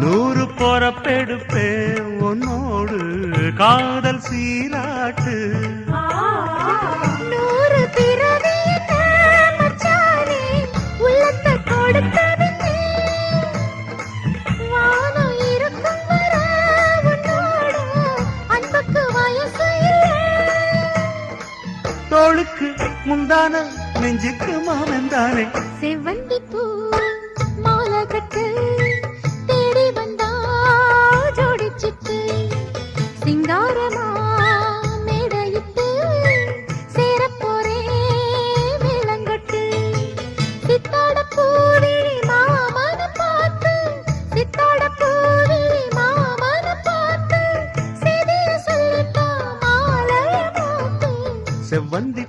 நூறு பொறப்பெடுப்பே உன்னோடு காதல் சீராட்டு. நூறு பிறவி மச்சானே உள்ளத்தை கொடுத்ததுக்கு வானம் இருக்கும் வர உன்னோட அன்புக்கு வயசு இல்லை. தோளுக்கு முந்தான நெஞ்சுக்கு மாமந்தானே செவ்வந்தி பூ மாலை கட்டு தேடி வந்தா ஜோடிச்சிட்டு சிங்காரமா மேடையிட்டு சேரப்போரே விளங்கட்டு. சித்தாட பூவிழி மாமன பார்த்து சித்தாட பூவிழி மாமன பார்த்து செய்திய சொல்லிட்டா மாலைய மாத்து. செவ்வந்தி